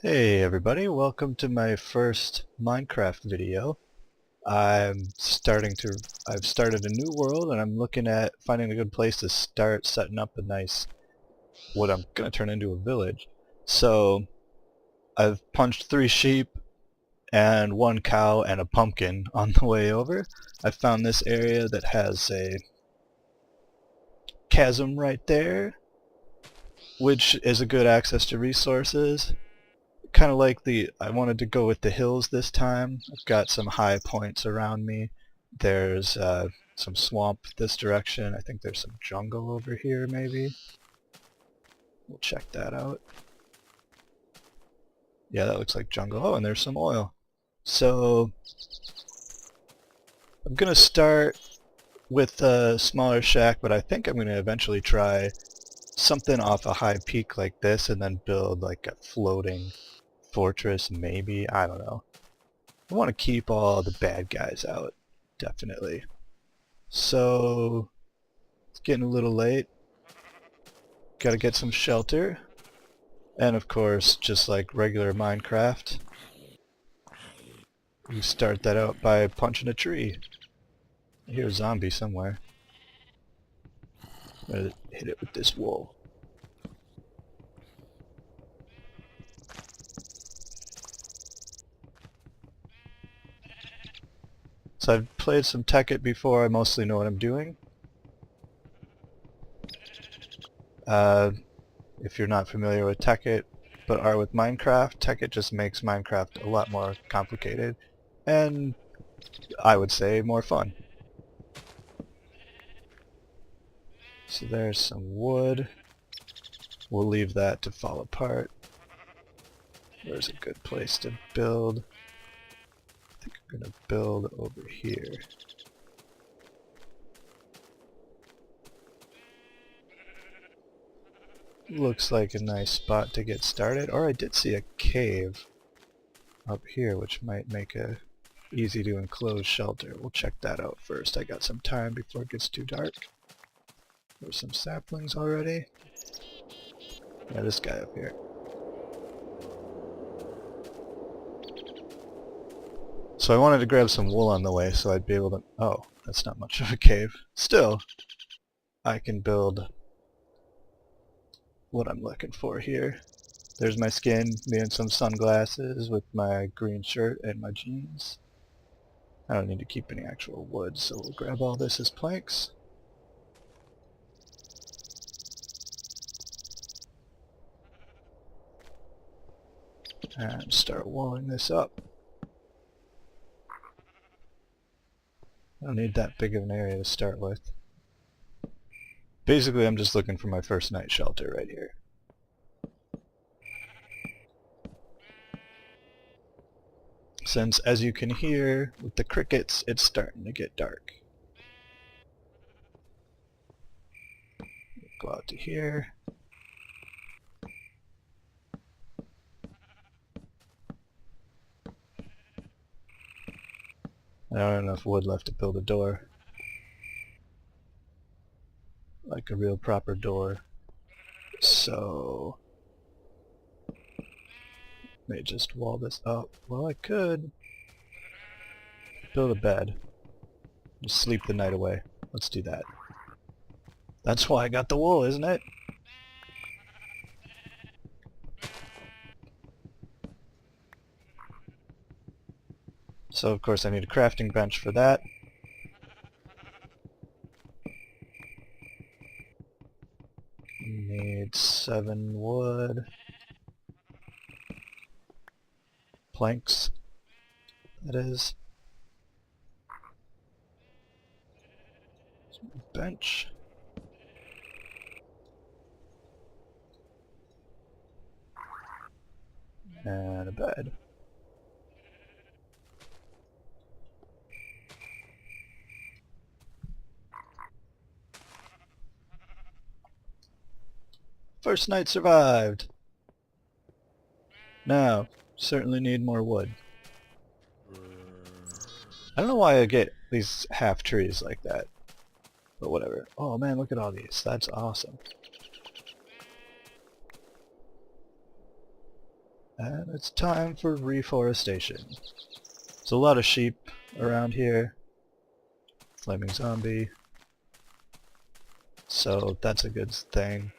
Hey everybody, welcome to my first Minecraft video. I've started a new world and I'm looking at finding a good place to start setting up a nice, what I'm going to turn into a village. So I've punched 3 sheep and 1 cow and a pumpkin on the way over. I found this area that has a chasm right there, which is a good access to resources. Kind of like I wanted to go with the hills this time. I've got some high points around me. There's some swamp this direction. I think there's some jungle over here maybe. We'll check that out. Yeah, that looks like jungle. Oh, and there's some oil. So I'm gonna start with a smaller shack, but I think I'm gonna eventually try something off a high peak like this and then build like a floating fortress maybe. I don't know. I want to keep all the bad guys out, definitely. So, it's getting a little late. Gotta get some shelter. And of course, just like regular Minecraft, you start that out by punching a tree. I hear a zombie somewhere. I'm gonna hit it with this wool. So I've played some Tekkit before, I mostly know what I'm doing. If you're not familiar with Tekkit, but are with Minecraft, Tekkit just makes Minecraft a lot more complicated, and I would say more fun. So there's some wood. We'll leave that to fall apart. Where's a good place to build? I think I'm gonna build over here. Looks like a nice spot to get started. Or I did see a cave up here, which might make a easy to enclose shelter. We'll check that out first. I got some time before it gets too dark. There's some saplings already. Yeah, this guy up here. So I wanted to grab some wool on the way so I'd be able to... Oh, that's not much of a cave. Still, I can build what I'm looking for here. There's my skin, me in some sunglasses with my green shirt and my jeans. I don't need to keep any actual wood, so we'll grab all this as planks. And start walling this up. I don't need that big of an area to start with. Basically, I'm just looking for my first night shelter right here. Since, as you can hear, with the crickets, it's starting to get dark. Go out to here. I don't have enough wood left to build a door. Like a real proper door. So... may just wall this up. Well, I could build a bed. Just sleep the night away. Let's do that. That's why I got the wool, isn't it? So of course I need a crafting bench for that. Need 7 wood. Planks, that is. Bench. And a bed. First night survived. Now, certainly need more wood. I don't know why I get these half trees like that, but whatever. Oh man, look at all these. That's awesome. And it's time for reforestation. There's a lot of sheep around here. Flaming zombie. So that's a good thing.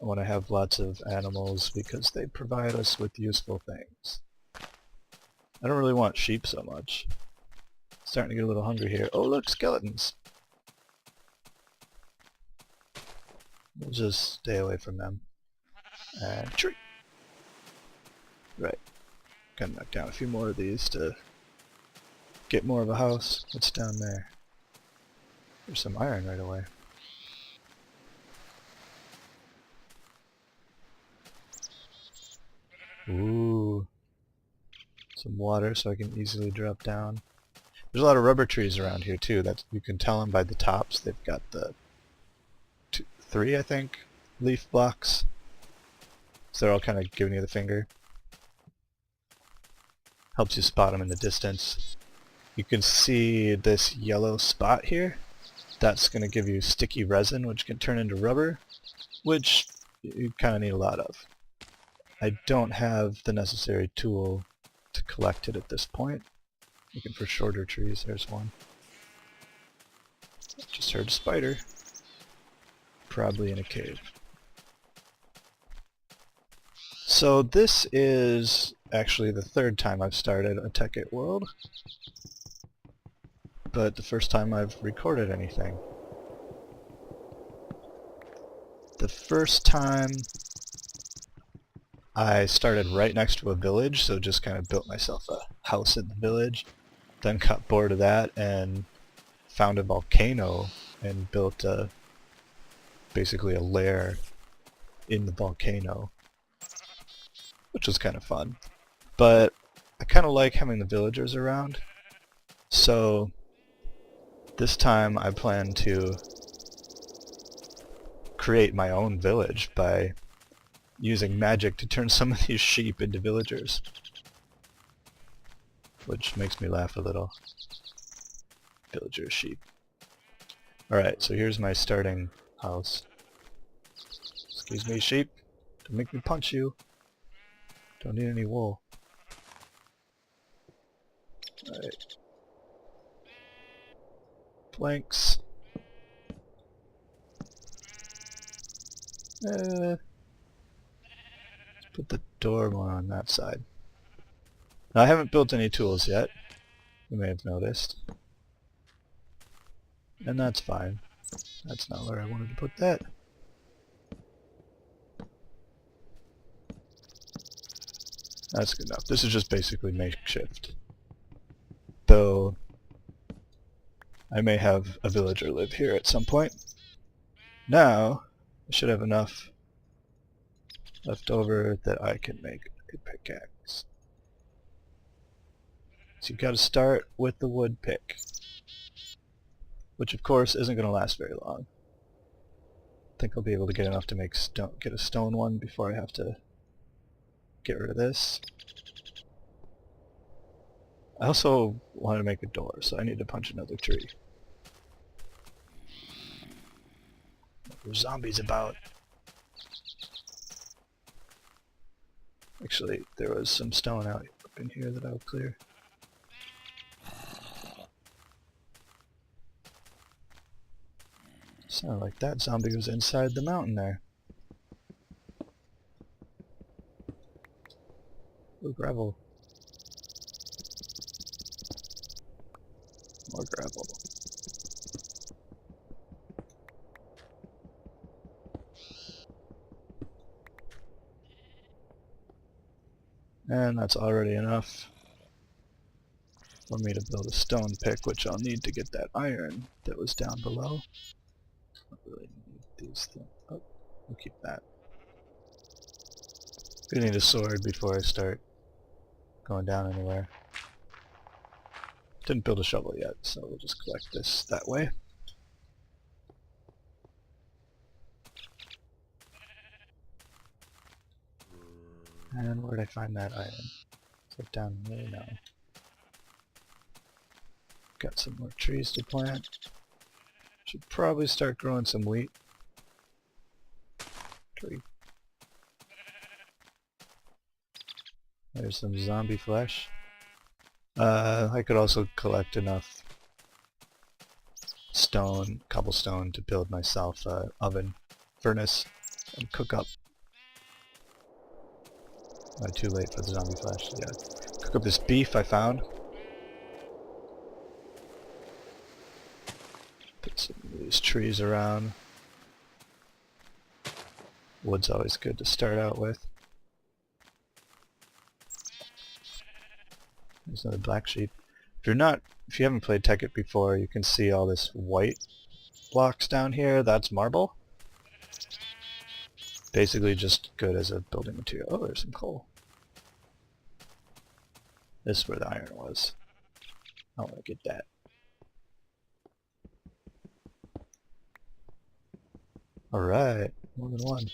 I want to have lots of animals because they provide us with useful things. I don't really want sheep so much. Starting to get a little hungry here. Oh look, skeletons! We'll just stay away from them. And tree! Right. Gotta knock down a few more of these to get more of a house. What's down there? There's some iron right away. Ooh. Some water so I can easily drop down. There's a lot of rubber trees around here too. That you can tell them by the tops. They've got the three, I think, leaf blocks. So they're all kind of giving you the finger. Helps you spot them in the distance. You can see this yellow spot here. That's going to give you sticky resin, which can turn into rubber, which you kind of need a lot of. I don't have the necessary tool to collect it at this point. Looking for shorter trees. There's one. Just heard a spider. Probably in a cave. So this is actually the third time I've started a tekkit world, but the first time I've recorded anything. The first time I started right next to a village, so just kind of built myself a house in the village, then got bored of that and found a volcano and built basically a lair in the volcano, which was kind of fun. But I kind of like having the villagers around, so this time I plan to create my own village by using magic to turn some of these sheep into villagers, which makes me laugh a little. Villager sheep. Alright, so here's my starting house. Excuse me, sheep. Don't make me punch you. Don't need any wool. Alright. Planks. Let's put the door more on that side. Now I haven't built any tools yet. You may have noticed. And that's fine. That's not where I wanted to put that. That's good enough. This is just basically makeshift. Though I may have a villager live here at some point. Now I should have enough left over that I can make a pickaxe. So you've got to start with the wood pick, which of course isn't going to last very long. I think I'll be able to get enough to make get a stone one before I have to get rid of this. I also wanted to make a door, so I need to punch another tree. There's zombies about. Actually, there was some stone out up in here that I'll clear. Sounded like that zombie was inside the mountain there. Ooh, gravel. More gravel. And that's already enough for me to build a stone pick, which I'll need to get that iron that was down below. Don't really need these things. Oh, we'll keep that. I need a sword before I start going down anywhere. Didn't build a shovel yet, so we'll just collect this that way. And where did I find that iron? Is it down there? No. Got some more trees to plant. Should probably start growing some wheat. Tree. There's some zombie flesh. I could also collect enough cobblestone to build myself an oven furnace and cook up. Too late for the zombie flesh. Yeah, cook up this beef I found. Put some of these trees around. Wood's always good to start out with. There's another black sheep. If you haven't played Tekkit before, you can see all this white blocks down here. That's marble. Basically just good as a building material. Oh, there's some coal. This is where the iron was. I want to get that. Alright, more than one.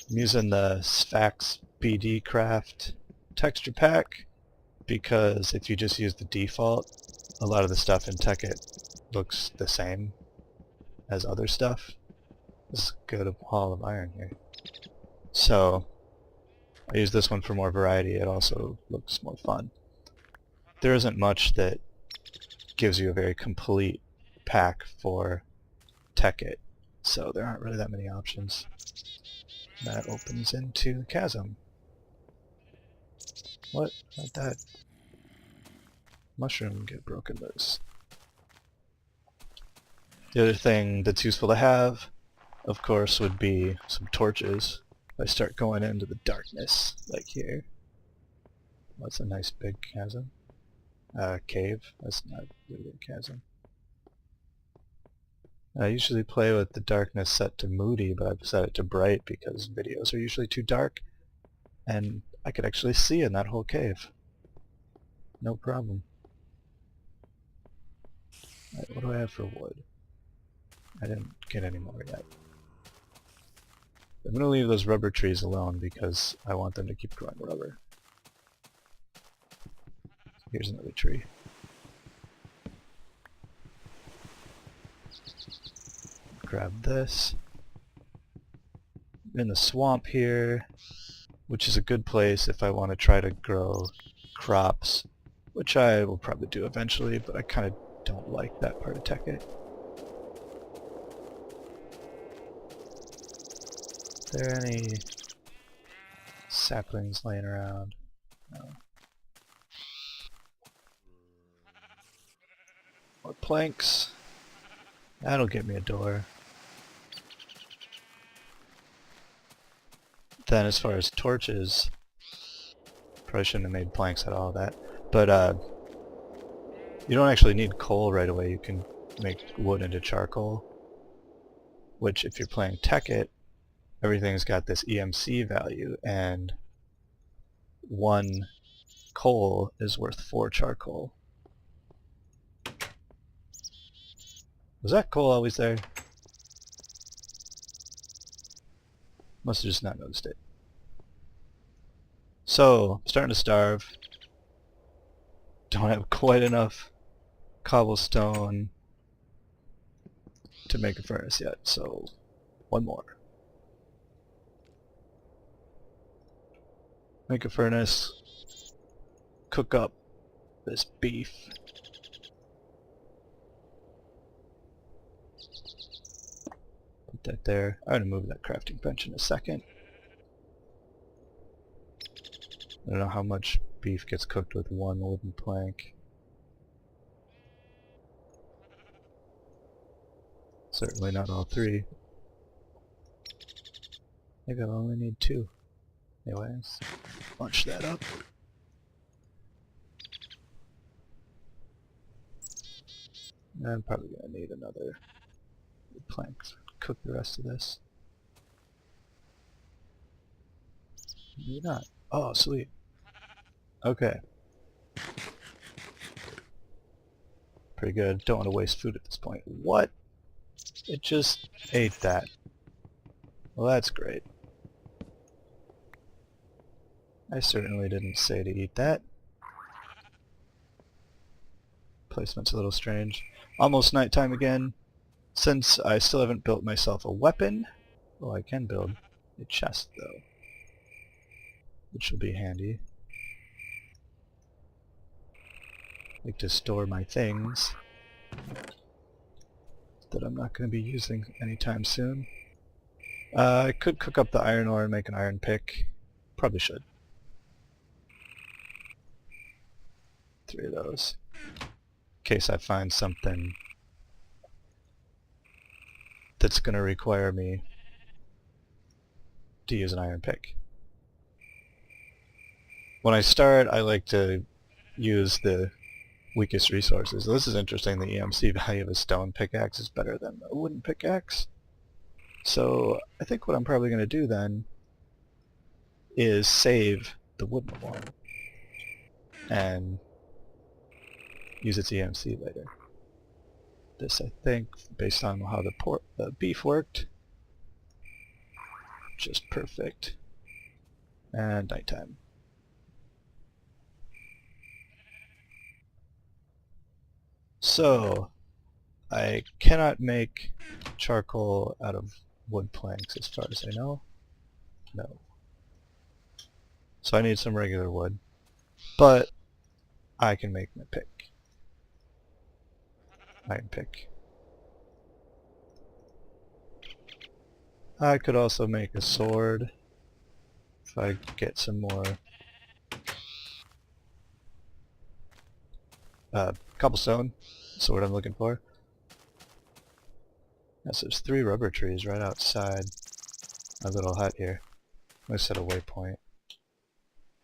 I'm using the Sphax BD Craft texture pack because if you just use the default, a lot of the stuff in Tekkit looks the same as other stuff. This is a good haul of iron here. So I use this one for more variety. It also looks more fun. There isn't much that gives you a very complete pack for Tekkit, so there aren't really that many options. That opens into the chasm. What? Let that mushroom get broken loose. The other thing that's useful to have, of course, would be some torches. If I start going into the darkness, like here. That's a nice big chasm. Cave. That's not really a chasm. I usually play with the darkness set to moody, but I've set it to bright because videos are usually too dark, and I could actually see in that whole cave. No problem. Right, what do I have for wood? I didn't get any more yet. I'm going to leave those rubber trees alone because I want them to keep growing rubber. Here's another tree. Grab this. I'm in the swamp here, which is a good place if I want to try to grow crops, which I will probably do eventually, but I kind of don't like that part of Tekkit. Are there any saplings laying around? No. More planks. That'll get me a door. Then as far as torches, probably shouldn't have made planks out of all that, but you don't actually need coal right away. You can make wood into charcoal, which if you're playing Tekkit, everything's got this EMC value, and 1 coal is worth 4 charcoal. Was that coal always there? Must have just not noticed it. So, I'm starting to starve. Don't have quite enough cobblestone to make a furnace yet, so 1 more. Make a furnace, cook up this beef. Put that there. I'm going to move that crafting bench in a second. I don't know how much beef gets cooked with 1 wooden plank. Certainly not all 3. Maybe I'll only need 2. Anyways, bunch that up. I'm probably going to need another plank to cook the rest of this. Maybe not. Oh, sweet. Okay. Pretty good. Don't want to waste food at this point. What? It just ate that. Well, that's great. I certainly didn't say to eat that. Placement's a little strange. Almost nighttime again. Since I still haven't built myself a weapon, well, I can build a chest though, which will be handy. like to store my things that I'm not going to be using anytime soon. I could cook up the iron ore and make an iron pick. Probably should. 3 of those. In case I find something that's going to require me to use an iron pick. When I start, I like to use the weakest resources. So this is interesting. The EMC value of a stone pickaxe is better than a wooden pickaxe. So I think what I'm probably going to do then is save the wooden one and use its EMC later. This, I think, based on how the beef worked, just perfect. And nighttime. So, I cannot make charcoal out of wood planks as far as I know. No. So I need some regular wood. But I can make my pick. Iron pick. I could also make a sword if I get some more cobblestone. That's what I'm looking for. Yes, there's 3 rubber trees right outside my little hut here. I'm going to set a waypoint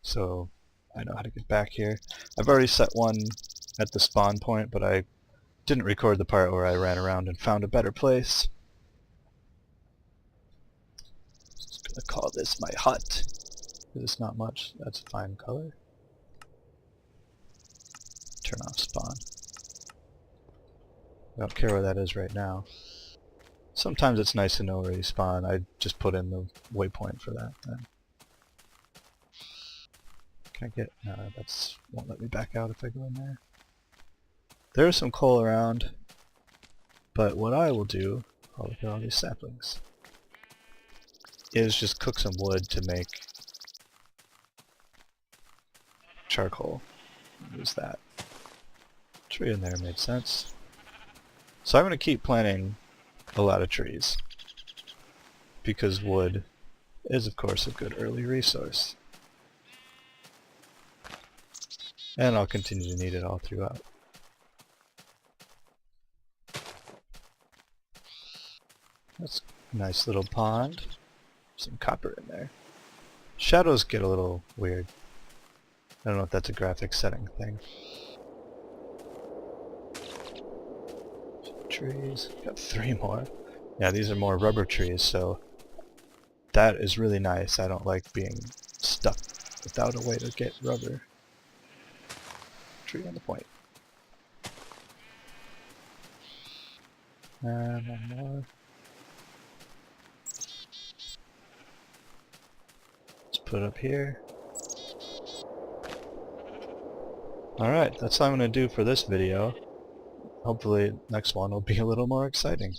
so I know how to get back here. I've already set one at the spawn point, but I didn't record the part where I ran around and found a better place. Just going to call this my hut. It's not much. That's a fine color. Turn off spawn. I don't care where that is right now. Sometimes it's nice to know where you spawn. I just put in the waypoint for that then. Can I get... No, that's won't let me back out if I go in there. There's some coal around, but what I will do, oh look at all these saplings, is just cook some wood to make charcoal. Use that. Tree in there made sense. So I'm going to keep planting a lot of trees, because wood is of course a good early resource. And I'll continue to need it all throughout. That's a nice little pond. Some copper in there. Shadows get a little weird. I don't know if that's a graphic setting thing. Trees. Got 3 more. Yeah, these are more rubber trees, so that is really nice. I don't like being stuck without a way to get rubber. Tree on the point. And 1 more. Let's put it up here. Alright, that's all I'm going to do for this video. Hopefully next one will be a little more exciting.